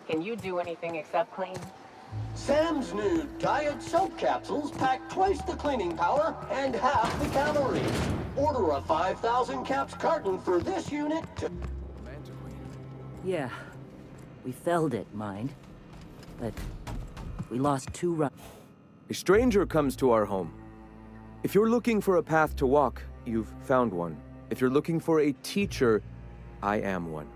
Can you do anything except clean? Sam's new diet soap capsules pack twice the cleaning power and half the calories. Order a 5,000 caps carton for this unit to... Yeah, we felled it, mind. But we lost 2 runs. A stranger comes to our home. If you're looking for a path to walk, you've found one. If you're looking for a teacher, I am one.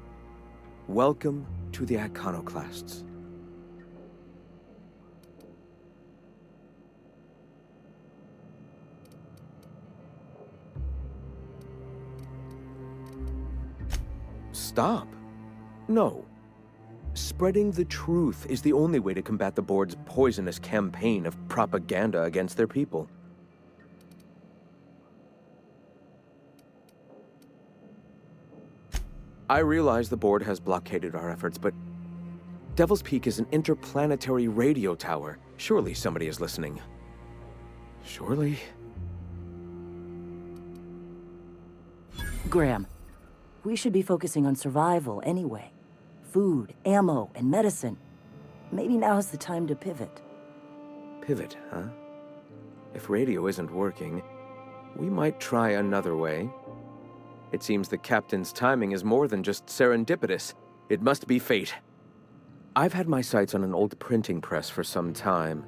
Welcome to the Iconoclasts. Stop. No. Spreading the truth is the only way to combat the board's poisonous campaign of propaganda against their people. I realize the board has blockaded our efforts, but Devil's Peak is an interplanetary radio tower. Surely somebody is listening. Surely? Graham, we should be focusing on survival anyway. Food, ammo, and medicine. Maybe now's the time to pivot. Pivot, huh? If radio isn't working, we might try another way. It seems the captain's timing is more than just serendipitous. It must be fate. I've had my sights on an old printing press for some time.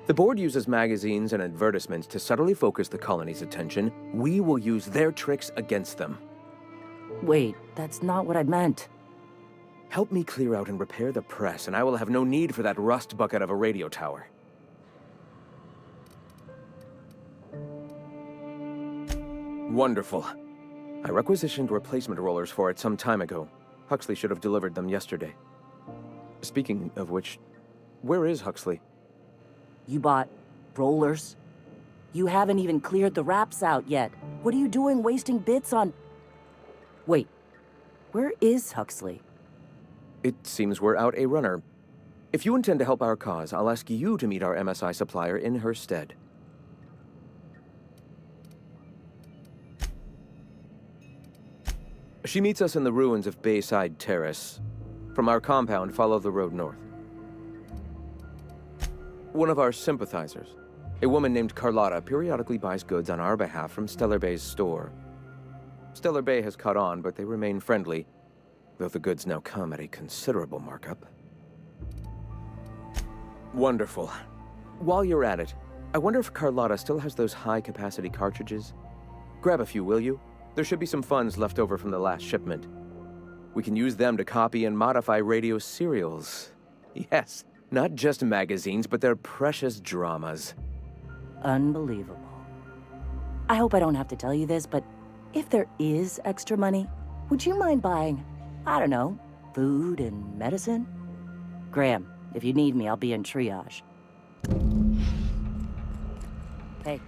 The board uses magazines and advertisements to subtly focus the colony's attention. We will use their tricks against them. Wait, that's not what I meant. Help me clear out and repair the press, and I will have no need for that rust bucket of a radio tower. Wonderful. I requisitioned replacement rollers for it some time ago. Huxley should have delivered them yesterday. Speaking of which, where is Huxley? You bought rollers? You haven't even cleared the wraps out yet. What are you doing wasting bits on... Wait, where is Huxley? It seems we're out a runner. If you intend to help our cause, I'll ask you to meet our MSI supplier in her stead. She meets us in the ruins of Bayside Terrace. From our compound, follow the road north. One of our sympathizers, a woman named Carlotta, periodically buys goods on our behalf from Stellar Bay's store. Stellar Bay has caught on, but they remain friendly, though the goods now come at a considerable markup. Wonderful. While you're at it, I wonder if Carlotta still has those high-capacity cartridges? Grab a few, will you? There should be some funds left over from the last shipment. We can use them to copy and modify radio serials. Yes, not just magazines, but their precious dramas. Unbelievable. I hope I don't have to tell you this, but if there is extra money, would you mind buying, I don't know, food and medicine? Graham, if you need me, I'll be in triage. Hey.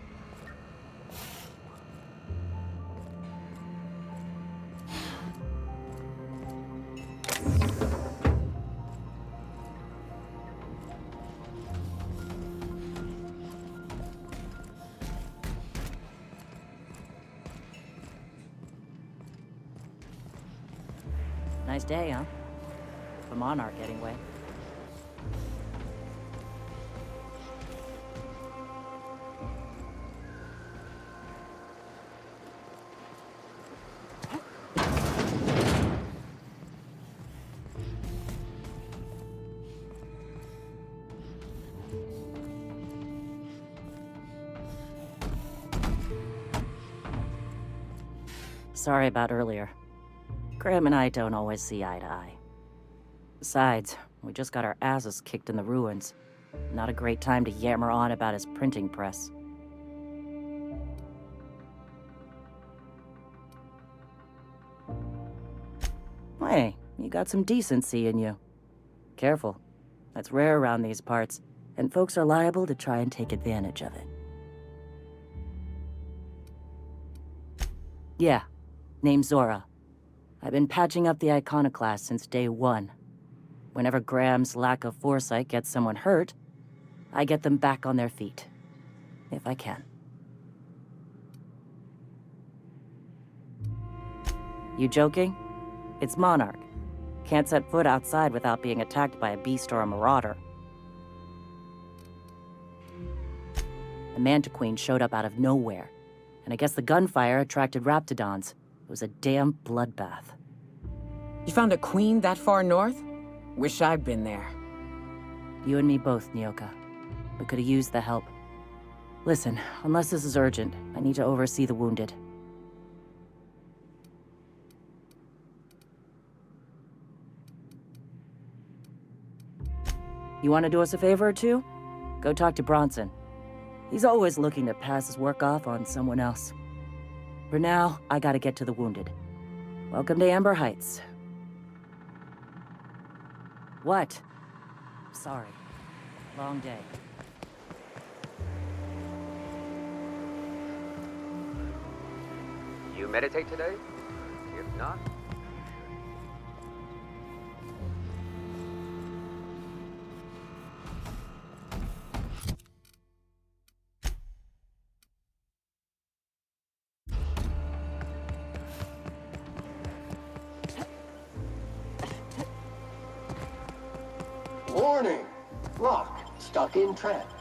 Nice day, huh? For Monarch, anyway. Sorry about earlier. Graham and I don't always see eye to eye. Besides, we just got our asses kicked in the ruins. Not a great time to yammer on about his printing press. Hey, you got some decency in you. Careful. That's rare around these parts, and folks are liable to try and take advantage of it. Yeah, name's Zora. I've been patching up the Iconoclast since day one. Whenever Graham's lack of foresight gets someone hurt, I get them back on their feet. If I can. You joking? It's Monarch. Can't set foot outside without being attacked by a beast or a marauder. The Mantiqueen showed up out of nowhere, and I guess the gunfire attracted raptidons. It was a damn bloodbath. You found a queen that far north? Wish I'd been there. You and me both, Nyoka. We could have used the help. Listen, unless this is urgent, I need to oversee the wounded. You want to do us a favor or two? Go talk to Bronson. He's always looking to pass his work off on someone else. For now, I gotta get to the wounded. Welcome to Amber Heights. What? Sorry. Long day. You meditate today? If not, Warning! Rock stuck in trap.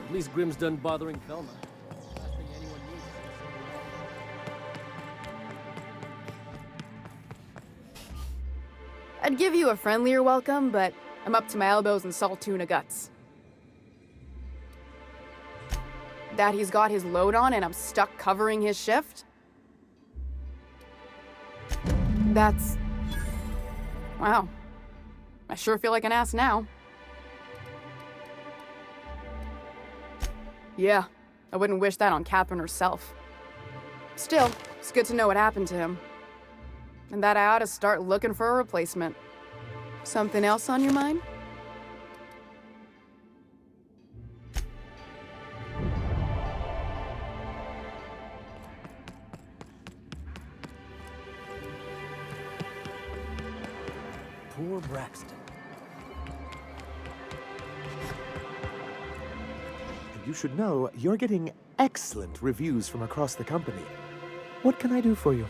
At least Grimm's done bothering Velma. Last thing anyone needs is I'd give you a friendlier welcome, but I'm up to my elbows in salt tuna guts. That he's got his load on and I'm stuck covering his shift? That's... wow. I sure feel like an ass now. Yeah, I wouldn't wish that on Catherine herself. Still, it's good to know what happened to him. And that I ought to start looking for a replacement. Something else on your mind? poor Braxton. You should know you're getting excellent reviews from across the company. What can I do for you?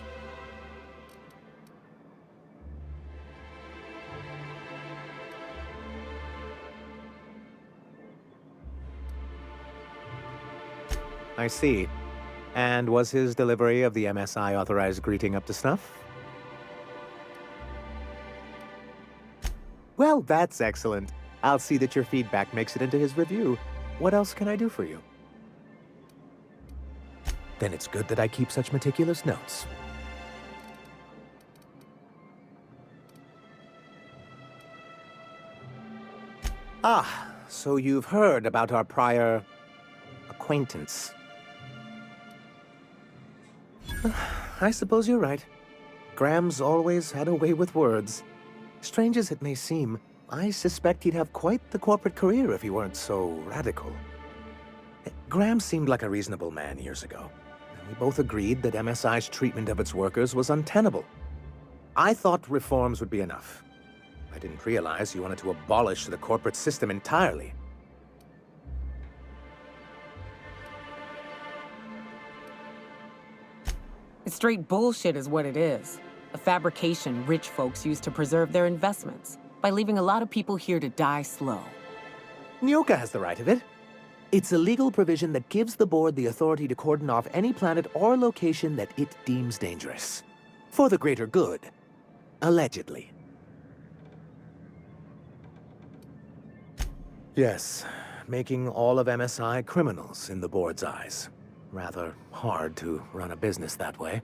I see. And was his delivery of the MSI authorized greeting up to snuff? Well, that's excellent. I'll see that your feedback makes it into his review. What else can I do for you? Then it's good that I keep such meticulous notes. Ah, so you've heard about our prior acquaintance. I suppose you're right. Graham's always had a way with words. Strange as it may seem, I suspect he'd have quite the corporate career if he weren't so radical. Graham seemed like a reasonable man years ago, and we both agreed that MSI's treatment of its workers was untenable. I thought reforms would be enough. I didn't realize you wanted to abolish the corporate system entirely. It's straight bullshit is what it is. A fabrication rich folks use to preserve their investments by leaving a lot of people here to die slow. Nyoka has the right of it. It's a legal provision that gives the board the authority to cordon off any planet or location that it deems dangerous. For the greater good. Allegedly. Yes, making all of MSI criminals in the board's eyes. Rather hard to run a business that way.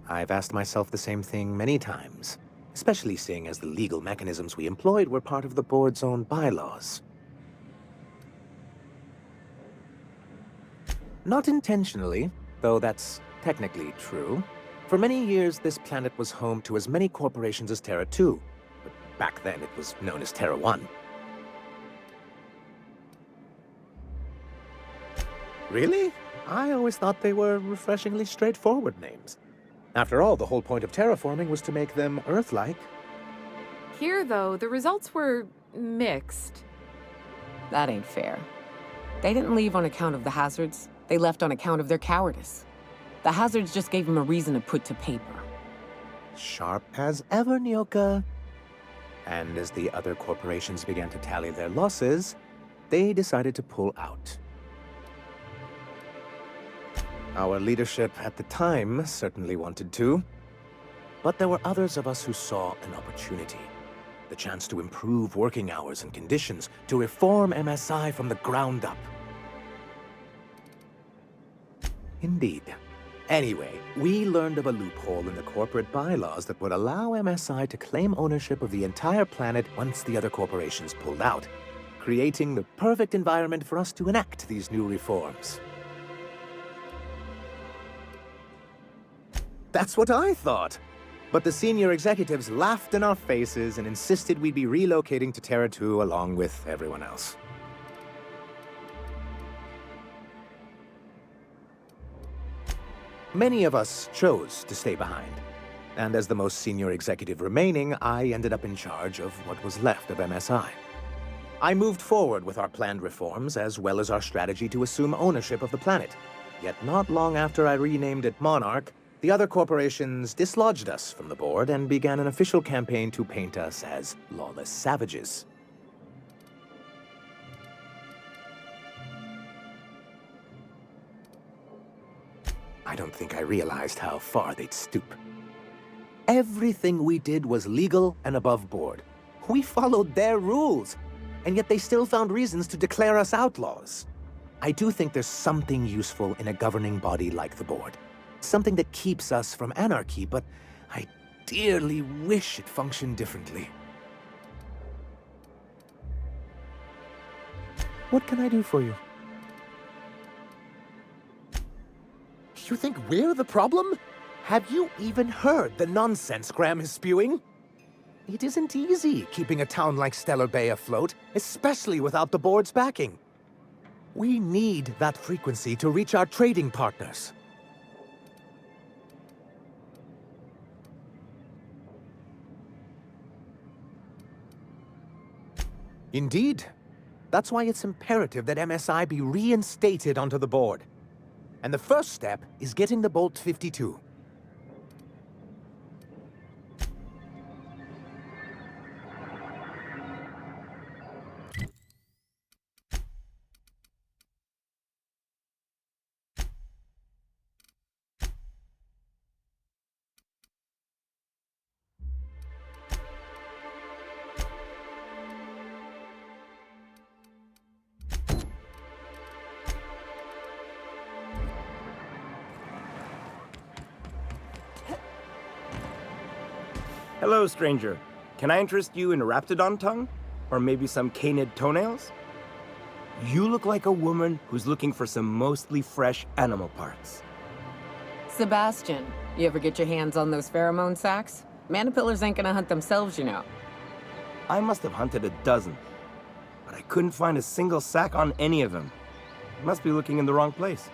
I've asked myself the same thing many times, especially seeing as the legal mechanisms we employed were part of the board's own bylaws. Not intentionally, though that's technically true. For many years, this planet was home to as many corporations as Terra 2, but back then it was known as Terra 1. Really? I always thought they were refreshingly straightforward names. After all, the whole point of terraforming was to make them Earth-like. Here, though, the results were mixed. That ain't fair. They didn't leave on account of the hazards. They left on account of their cowardice. The hazards just gave them a reason to put to paper. Sharp as ever, Nyoka. And as the other corporations began to tally their losses, they decided to pull out. Our leadership at the time certainly wanted to. But there were others of us who saw an opportunity. The chance to improve working hours and conditions, to reform MSI from the ground up. Indeed. Anyway, we learned of a loophole in the corporate bylaws that would allow MSI to claim ownership of the entire planet once the other corporations pulled out, creating the perfect environment for us to enact these new reforms. That's what I thought. But the senior executives laughed in our faces and insisted we'd be relocating to Terra 2 along with everyone else. Many of us chose to stay behind. And as the most senior executive remaining, I ended up in charge of what was left of MSI. I moved forward with our planned reforms, as well as our strategy to assume ownership of the planet. Yet not long after I renamed it Monarch, the other corporations dislodged us from the board and began an official campaign to paint us as lawless savages. I don't think I realized how far they'd stoop. Everything we did was legal and above board. We followed their rules, and yet they still found reasons to declare us outlaws. I do think there's something useful in a governing body like the board. Something that keeps us from anarchy, but I dearly wish it functioned differently. What can I do for you? You think we're the problem? Have you even heard the nonsense Graham is spewing? It isn't easy keeping a town like Stellar Bay afloat, especially without the board's backing. We need that frequency to reach our trading partners. Indeed. That's why it's imperative that MSI be reinstated onto the board. And the first step is getting the Bolt 52. Hello, stranger. Can I interest you in raptidon tongue? Or maybe some canid toenails? You look like a woman who's looking for some mostly fresh animal parts. Sebastian, you ever get your hands on those pheromone sacs? Manipillars ain't gonna hunt themselves, you know. I must have hunted a dozen, but I couldn't find a single sack on any of them. Must be looking in the wrong place.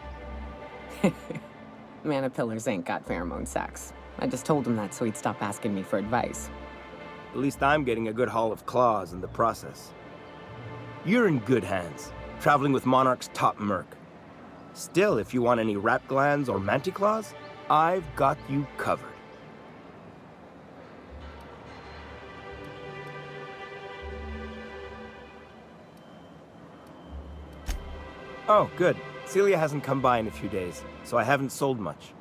Manipillars ain't got pheromone sacs. I just told him that so he'd stop asking me for advice. At least I'm getting a good haul of claws in the process. You're in good hands, traveling with Monarch's top merc. Still, if you want any rat glands or manticlaws, I've got you covered. Oh, good. Celia hasn't come by in a few days, so I haven't sold much.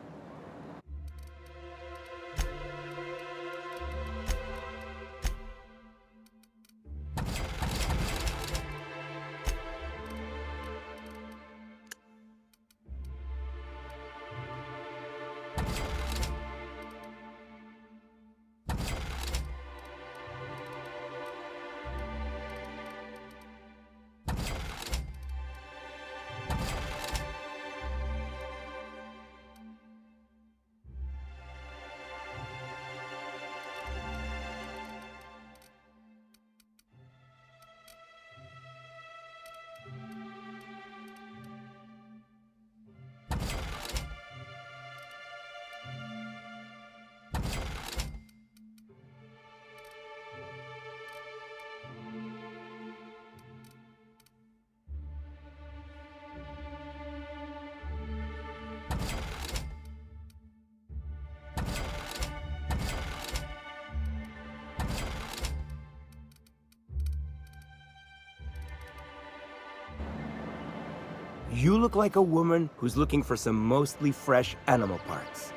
You look like a woman who's looking for some mostly fresh animal parts.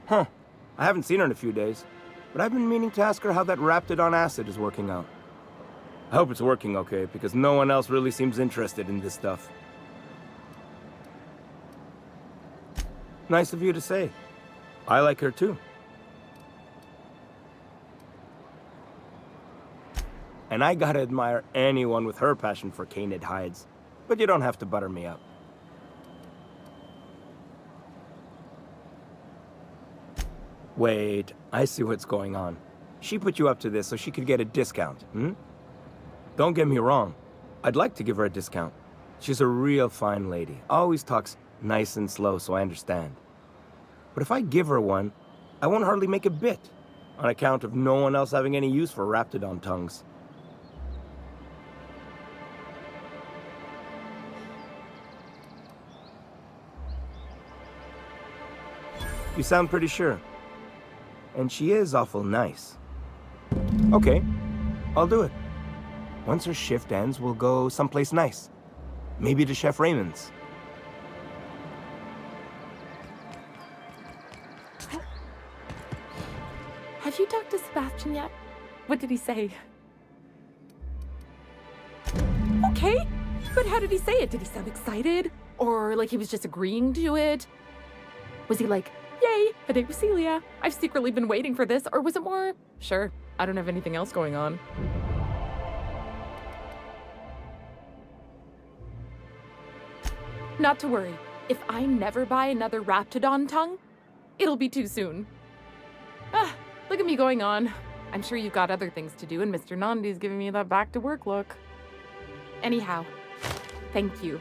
Huh. I haven't seen her in a few days, but I've been meaning to ask her how that raptidon acid is working out. I hope it's working okay, because no one else really seems interested in this stuff. Nice of you to say. I like her too. And I gotta admire anyone with her passion for canid hides. But you don't have to butter me up. Wait, I see what's going on. She put you up to this so she could get a discount, hmm? Don't get me wrong. I'd like to give her a discount. She's a real fine lady. Always talks nice and slow, so I understand. But if I give her one, I won't hardly make a bit, on account of no one else having any use for raptidon tongues. You sound pretty sure. And she is awful nice. Okay, I'll do it. Once her shift ends, we'll go someplace nice. Maybe to Chef Raymond's. Have you talked to Sebastian yet? What did he say? Okay, but how did he say it? Did he sound excited? Or like he was just agreeing to it? Was he like, yay, a date with Celia. I've secretly been waiting for this. Or was it more, sure, I don't have anything else going on. Not to worry. If I never buy another raptidon tongue, it'll be too soon. Ah, look at me going on. I'm sure you've got other things to do, and Mr. Nandi's giving me that back to work look. Anyhow, thank you.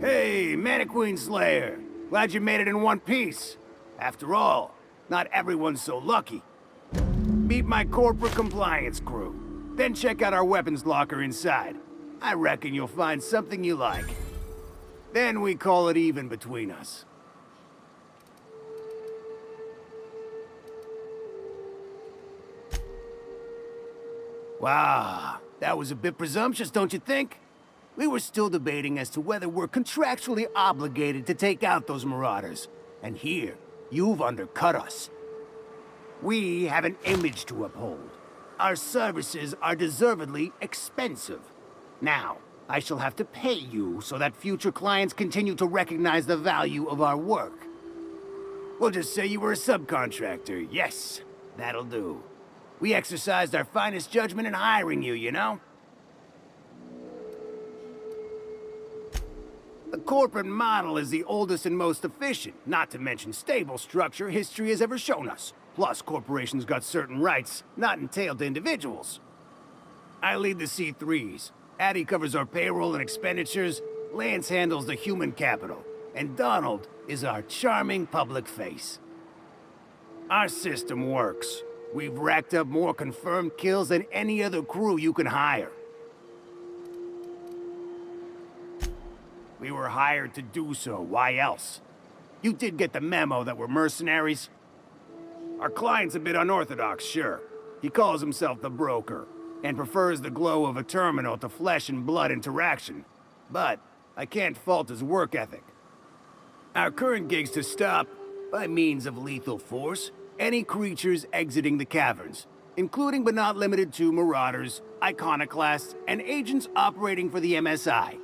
Hey, Mannequin Slayer! Glad you made it in one piece. After all, Not everyone's so lucky. Meet my corporate compliance crew. Then check out our weapons locker inside. I reckon you'll find something you like. Then we call it even between us. Wow, that was a bit presumptuous, don't you think? We were still debating as to whether we're contractually obligated to take out those marauders. And here, you've undercut us. We have an image to uphold. Our services are deservedly expensive. Now, I shall have to pay you so that future clients continue to recognize the value of our work. We'll just say you were a subcontractor. Yes, that'll do. We exercised our finest judgment in hiring you, you know? The corporate model is the oldest and most efficient, not to mention stable structure history has ever shown us. Plus, corporations got certain rights not entailed to individuals. I lead the C3s. Addie covers our payroll and expenditures, Lance handles the human capital, and Donald is our charming public face. Our system works. We've racked up more confirmed kills than any other crew you can hire. We were hired to do so, why else? You did get the memo that we're mercenaries? Our client's a bit unorthodox, sure. He calls himself the broker, and prefers the glow of a terminal to flesh and blood interaction. But I can't fault his work ethic. Our current gig's to stop, by means of lethal force, any creatures exiting the caverns, including but not limited to marauders, iconoclasts, and agents operating for the MSI.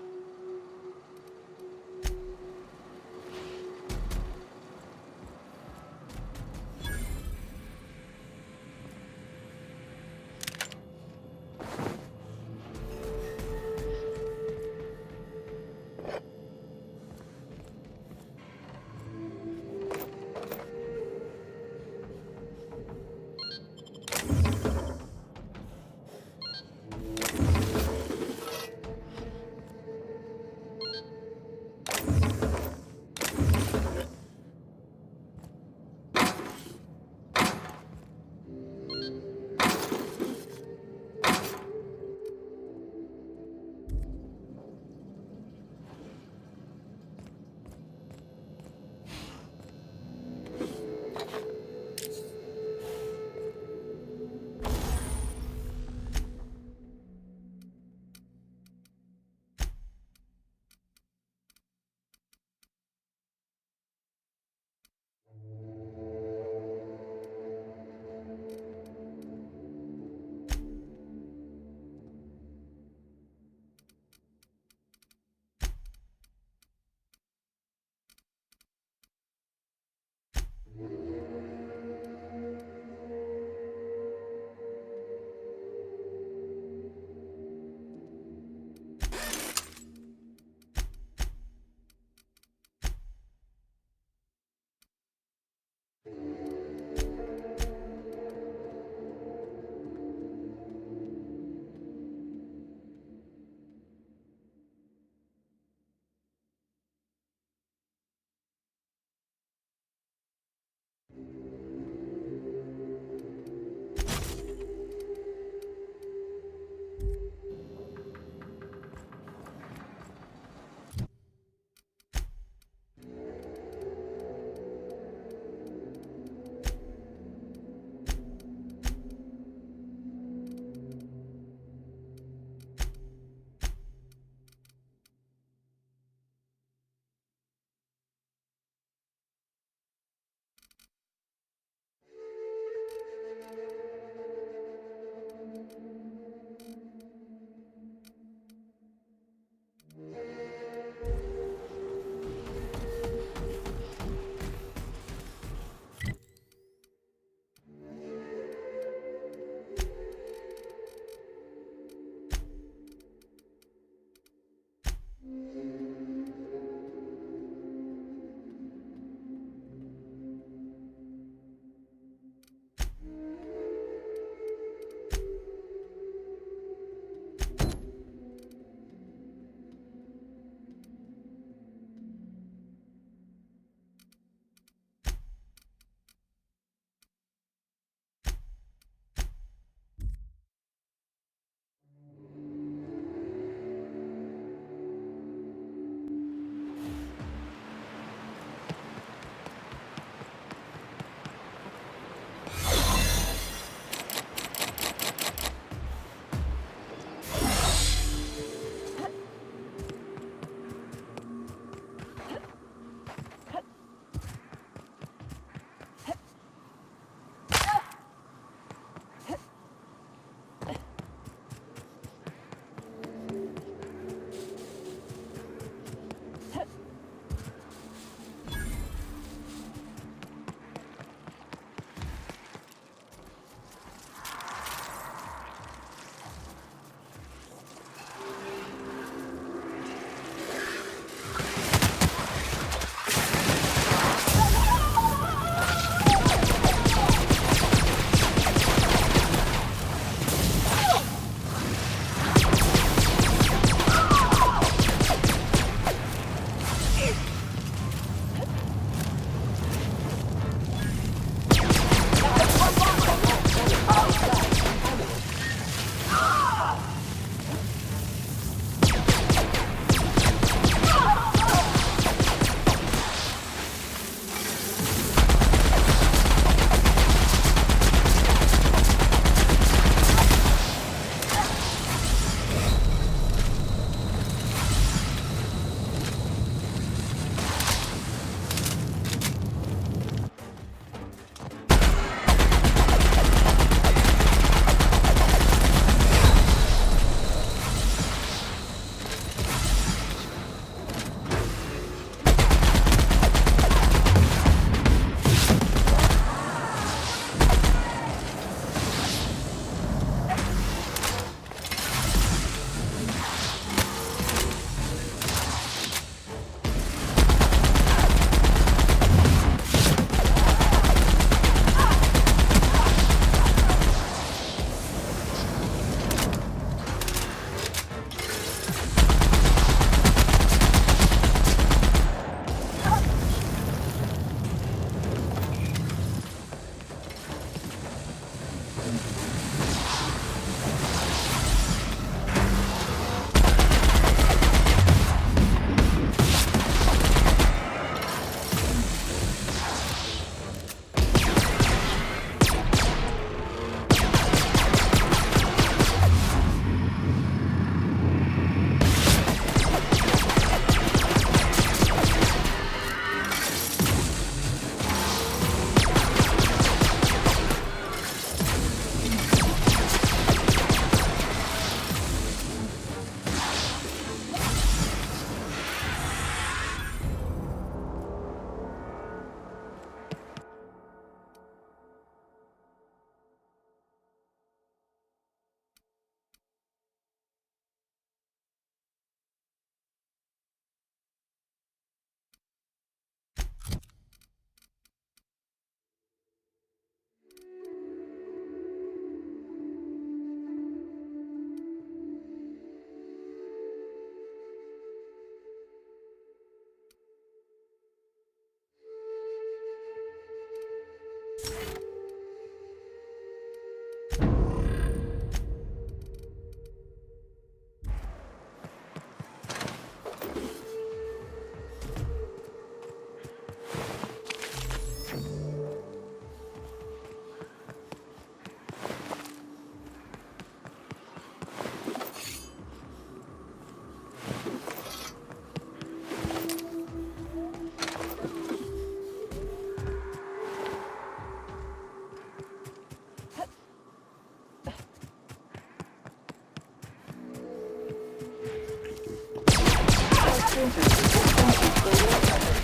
Defensive resistance to cleaning efforts.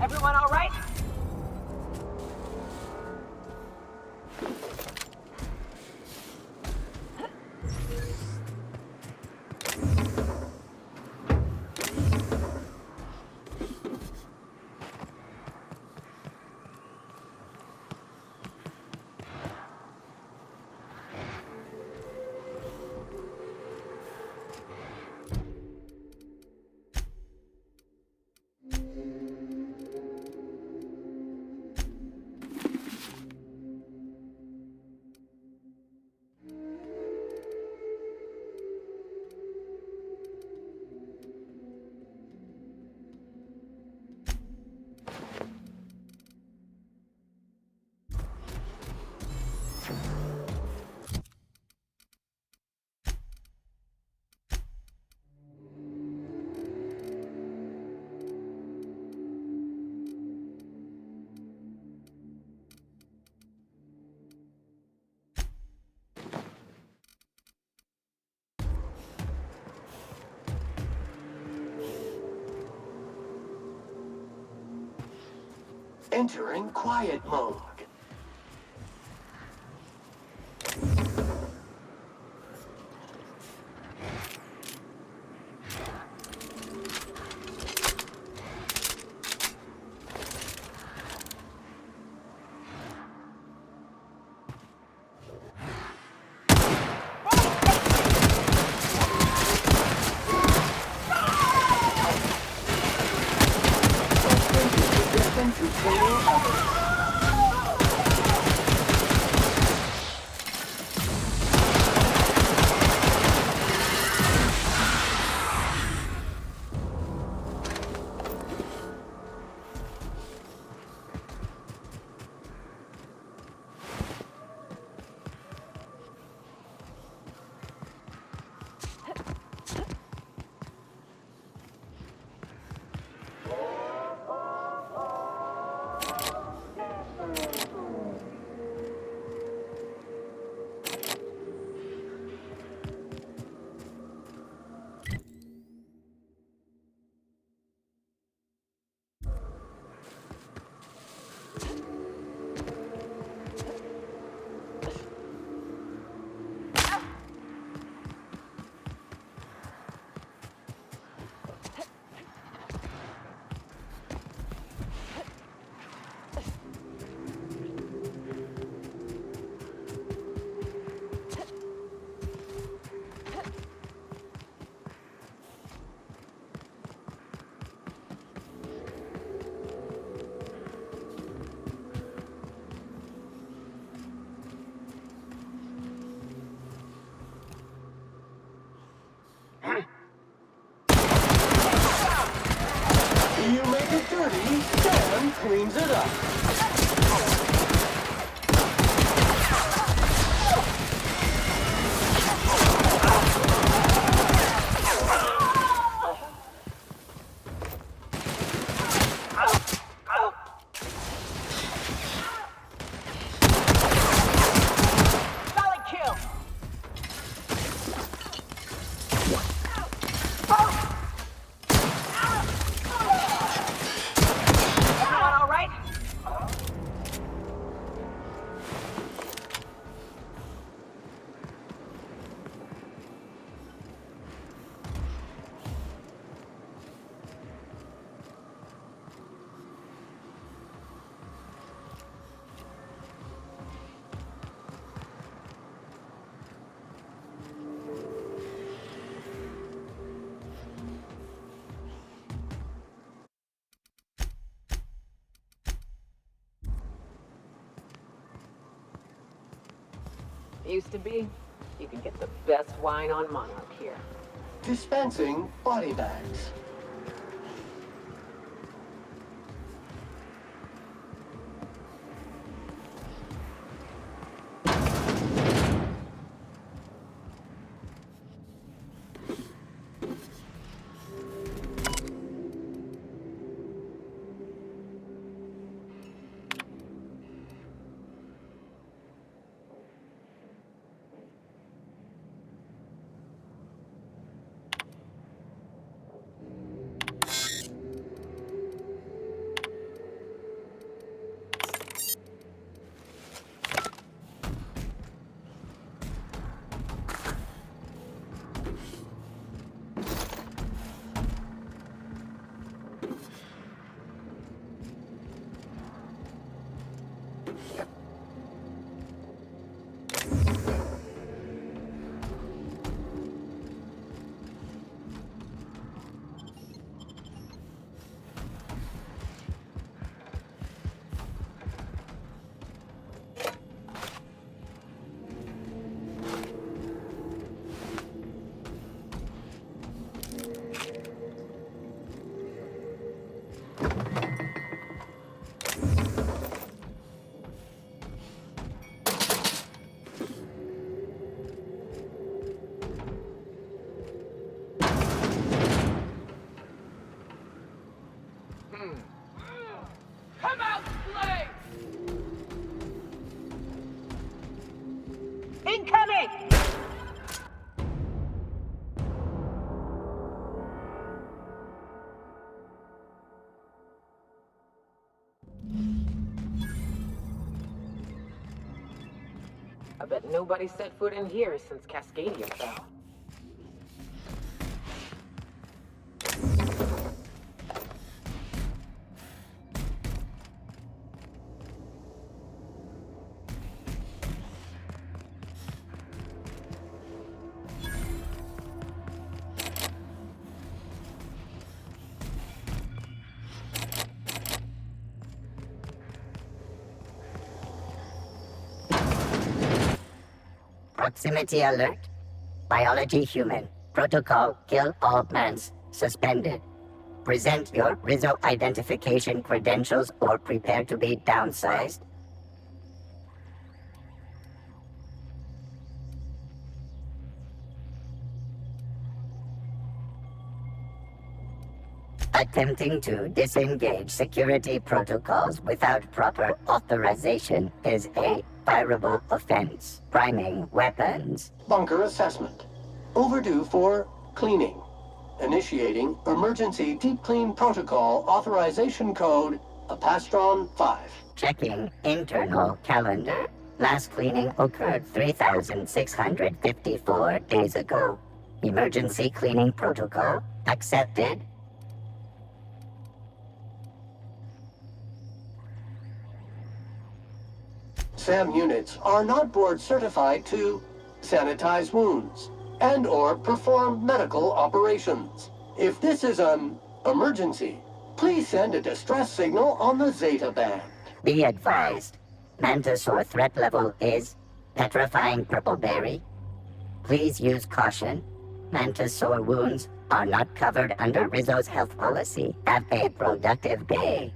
Everyone all right? Entering quiet mode. Resistance to cleaning efforts. You make it dirty, Sam cleans it up. Solid kill. Everyone all right? Used to be, you could get the best wine on Monarch here. Dispensing body bags. I bet nobody set foot in here since Cascadia fell. Proximity alert. Biology human. Protocol kill all plants. Suspended. Present your Rizzo identification credentials or prepare to be downsized. Attempting to disengage security protocols without proper authorization is a fireable offense. Priming weapons. Bunker assessment. Overdue for cleaning. Initiating emergency deep clean protocol authorization code Apastron 5. Checking internal calendar. Last cleaning occurred 3,654 days ago. Emergency cleaning protocol accepted. SAM units are not board certified to sanitize wounds and or perform medical operations. If this is an emergency, please send a distress signal on the Zeta band. Be advised, Mantisaur threat level is petrifying purple berry. Please use caution. Mantisaur wounds are not covered under Rizzo's health policy. Have a productive day.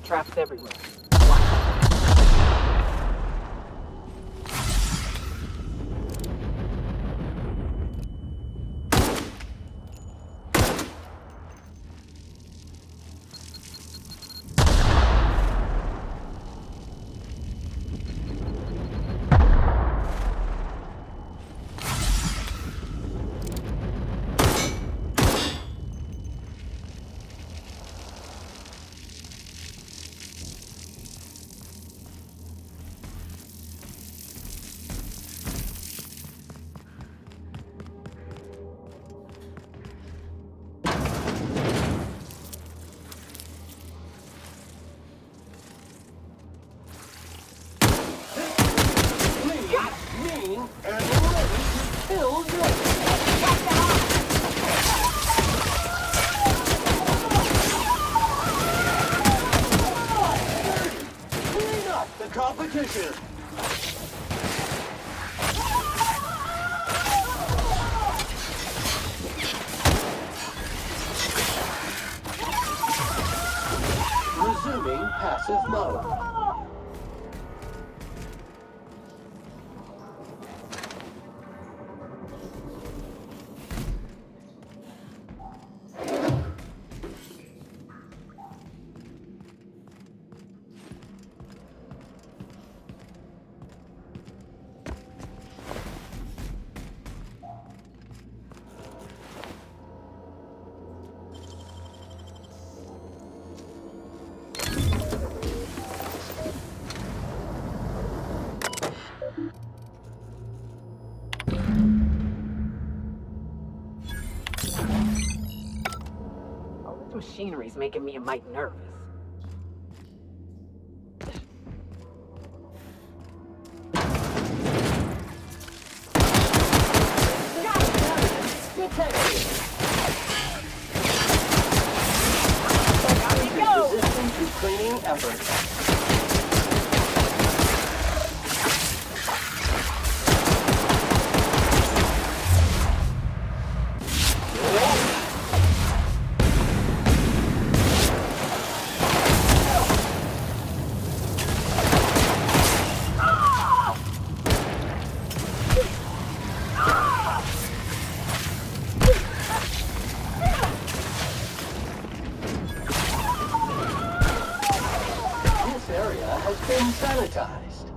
Traps everywhere. competition. Resuming passive mode. Machinery's making me a mite nervous. Resistant to cleaning efforts. Been sanitized.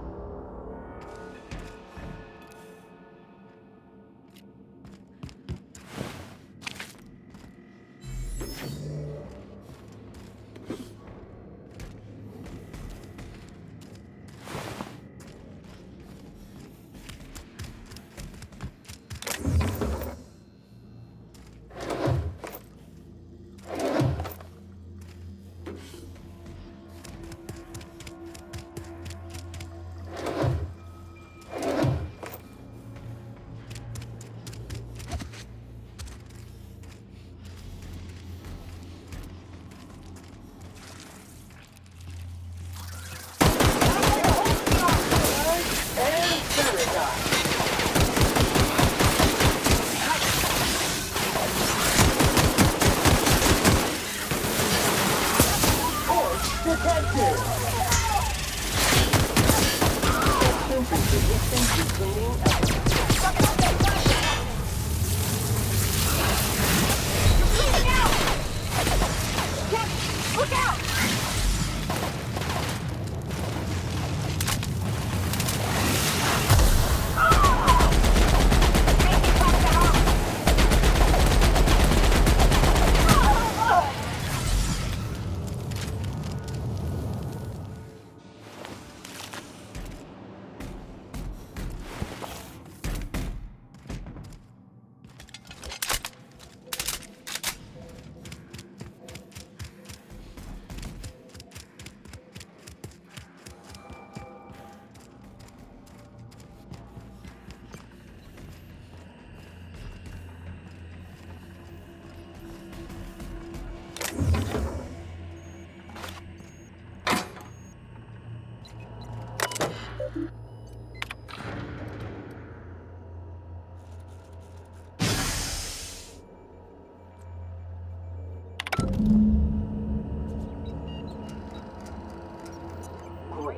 Great.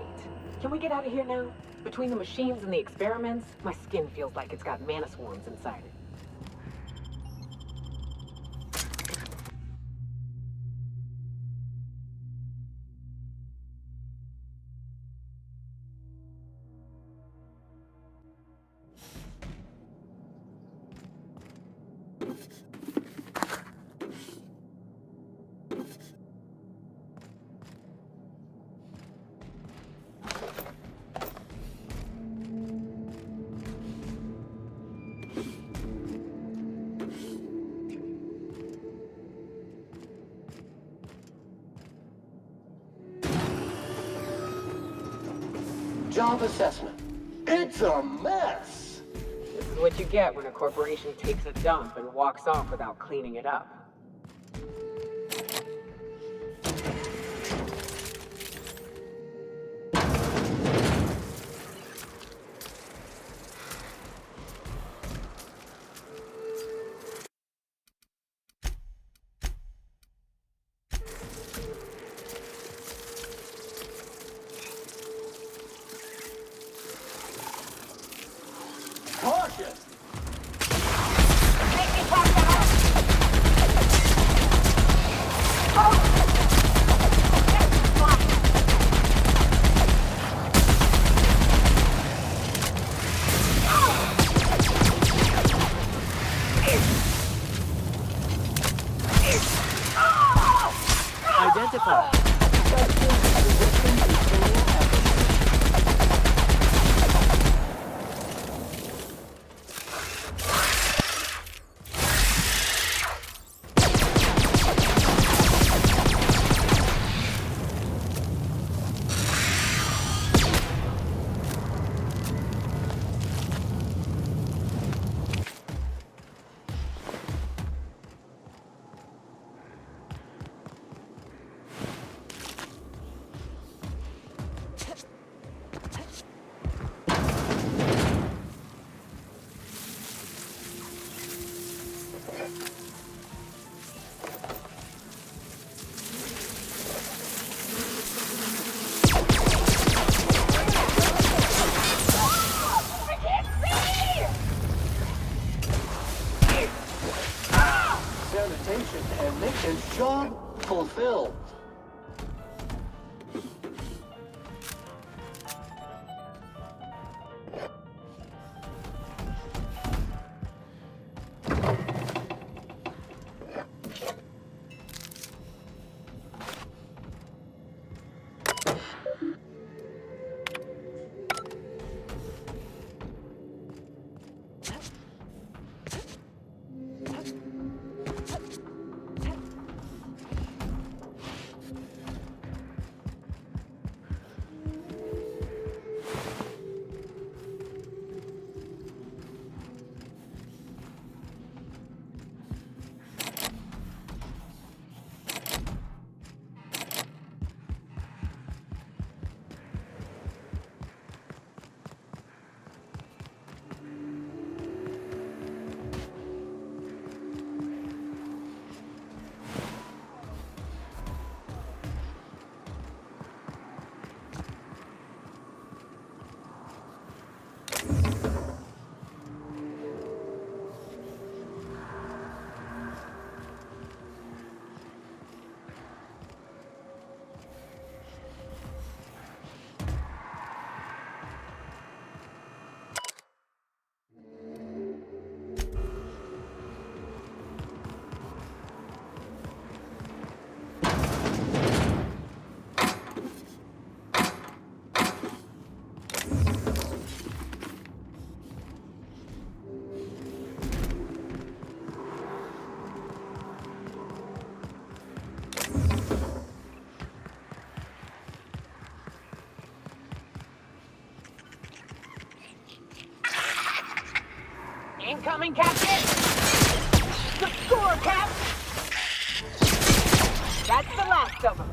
Can we get out of here now? Between the machines and the experiments, my skin feels like it's got mana swarms inside it. Job assessment. It's a mess. This is what you get when a corporation takes a dump and walks off without cleaning it up. Sanitation and maintenance job fulfilled. Incoming, Captain! The score, Cap! That's the last of them.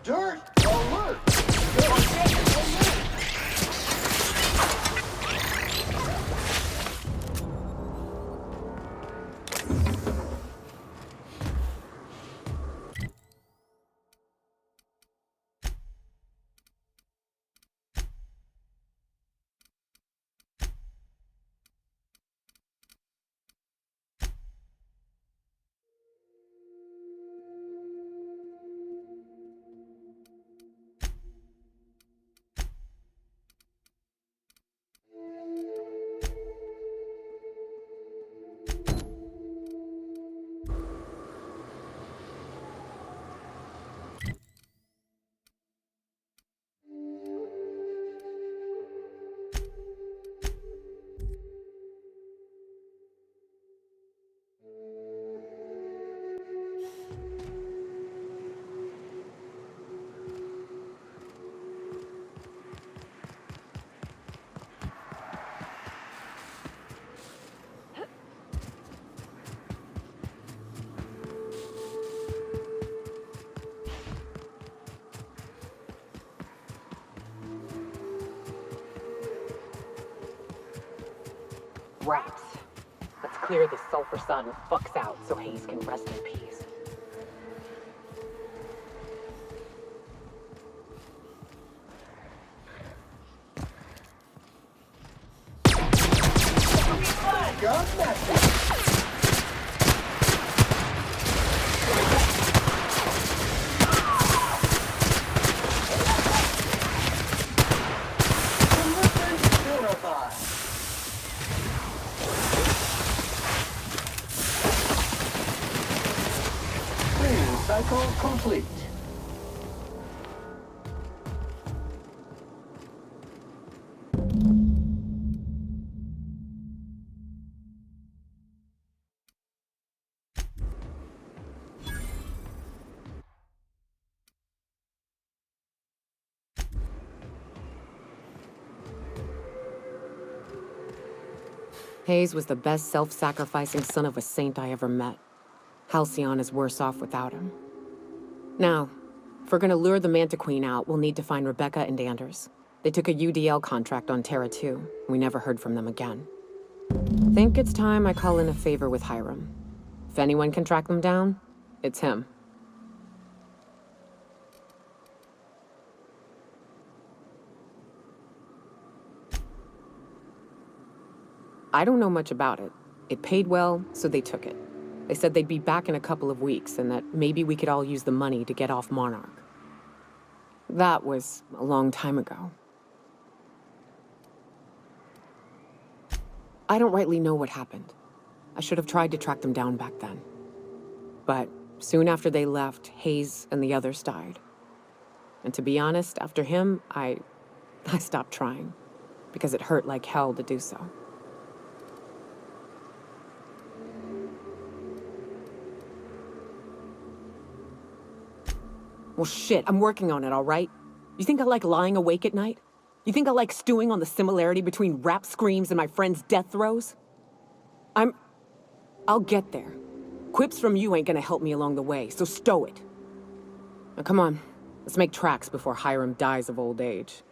Dirt alert! Wraps. Let's clear this sulfur sun fucks out so Hayes can rest in peace. Got message. Cleaning cycle complete. Hayes was the best self-sacrificing son of a saint I ever met. Halcyon is worse off without him. Now, if we're gonna lure the Manta Queen out, we'll need to find Rebecca and Anders. They took a UDL contract on Terra 2. We never heard from them again. Think it's time I call in a favor with Hiram. If anyone can track them down, it's him. I don't know much about it. It paid well, so they took it. They said they'd be back in a couple of weeks and that maybe we could all use the money to get off Monarch. That was a long time ago. I don't rightly know what happened. I should have tried to track them down back then. But soon after they left, Hayes and the others died. And to be honest, after him, I stopped trying, because it hurt like hell to do so. Well, shit, I'm working on it, all right? You think I like lying awake at night? You think I like stewing on the similarity between rap screams and my friend's death throes? I'll get there. Quips from you ain't gonna help me along the way, so stow it. Now come on, let's make tracks before Hiram dies of old age.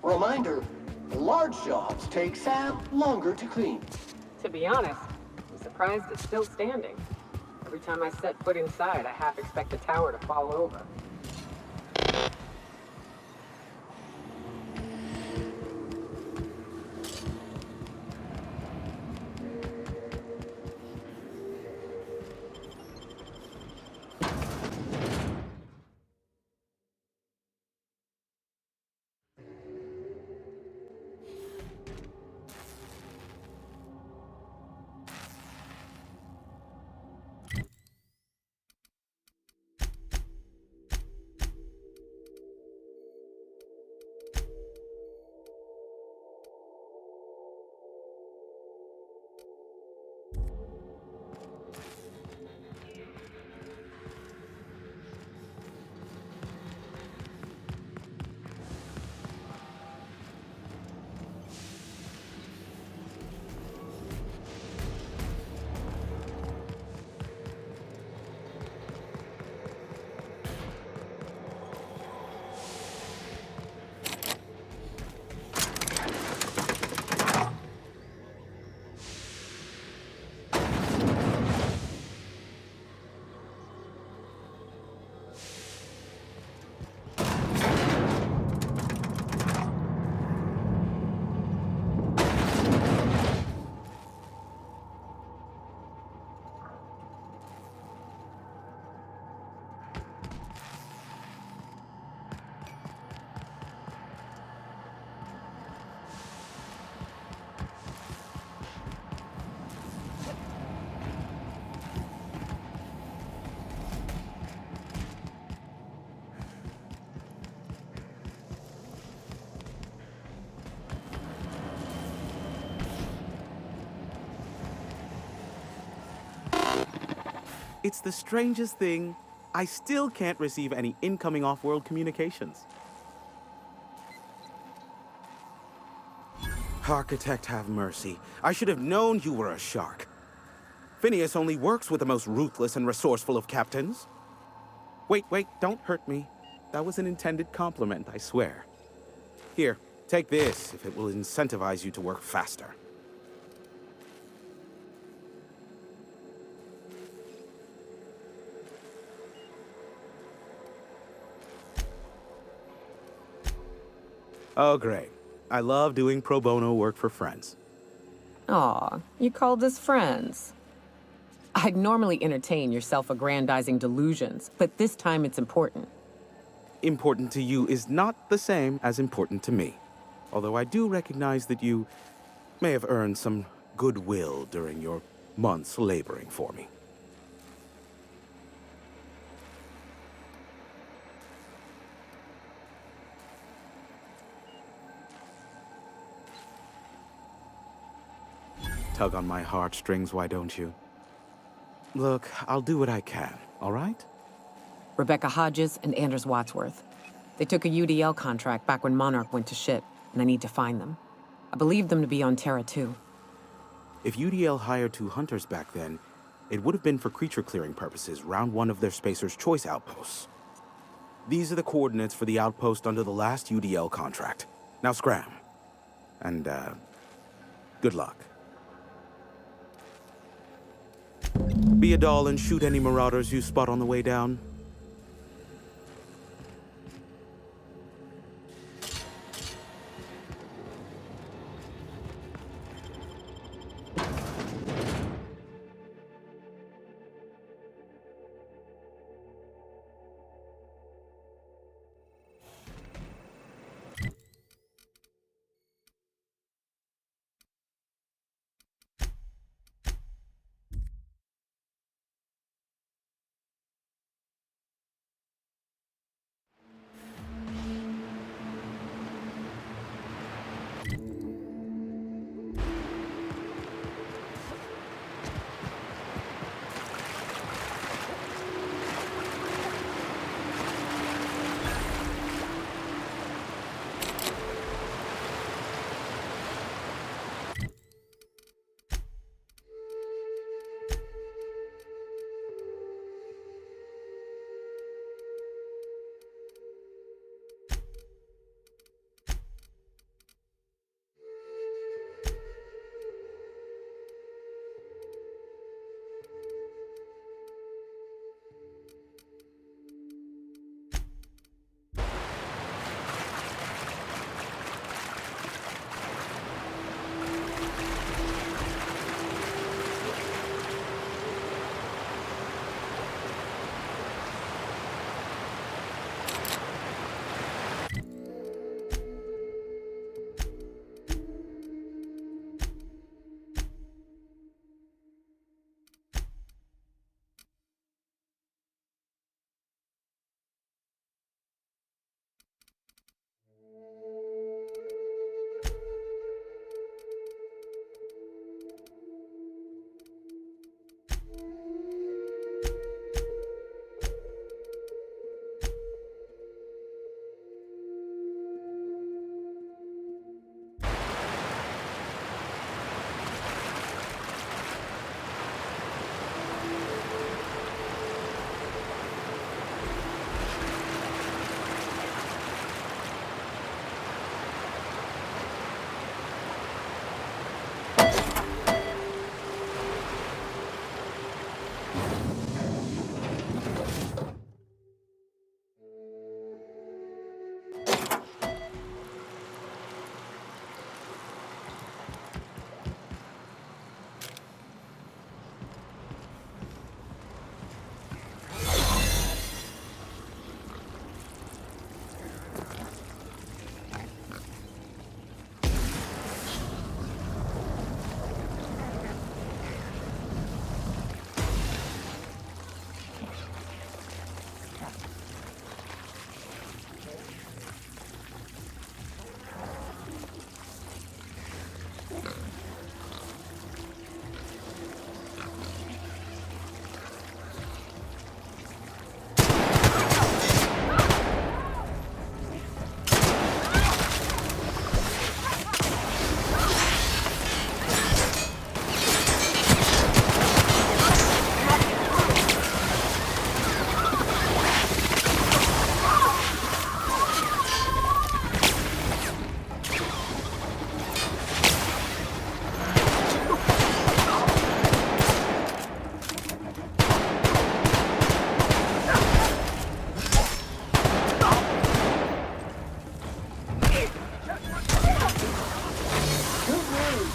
Reminder, large jobs take Sam longer to clean. To be honest, I'm surprised it's still standing. Every time I set foot inside, I half expect the tower to fall over. It's the strangest thing. I still can't receive any incoming off-world communications. Architect, have mercy. I should have known you were a shark. Phineas only works with the most ruthless and resourceful of captains. Wait, don't hurt me. That was an intended compliment, I swear. Here, take this if it will incentivize you to work faster. Oh, great. I love doing pro bono work for friends. Aw, you called us friends. I'd normally entertain your self-aggrandizing delusions, but this time it's important. Important to you is not the same as important to me. Although I do recognize that you may have earned some goodwill during your months laboring for me. Tug on my heartstrings, why don't you? Look, I'll do what I can, all right? Rebecca Hodges and Anders Wadsworth. They took a UDL contract back when Monarch went to shit, and I need to find them. I believe them to be on Terra too. If UDL hired 2 hunters back then, it would have been for creature clearing purposes round one of their Spacer's Choice outposts. These are the coordinates for the outpost under the last UDL contract. Now scram. And, good luck. Be a doll and shoot any marauders you spot on the way down.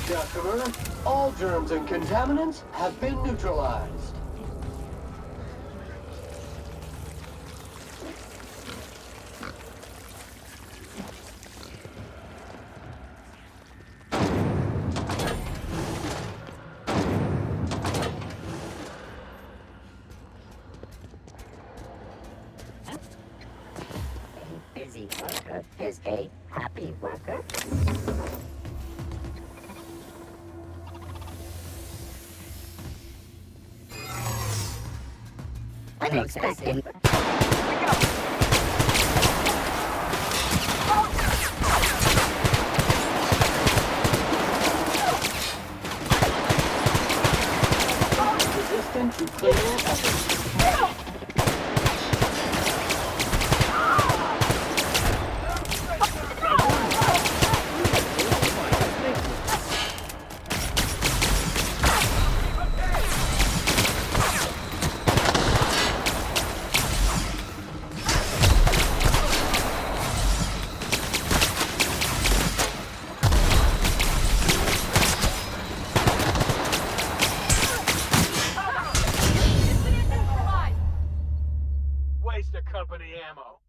customer. All germs and contaminants have been neutralized. A busy worker is a happy worker. Unexpected. Resistant to clear efforts. Waste of company ammo.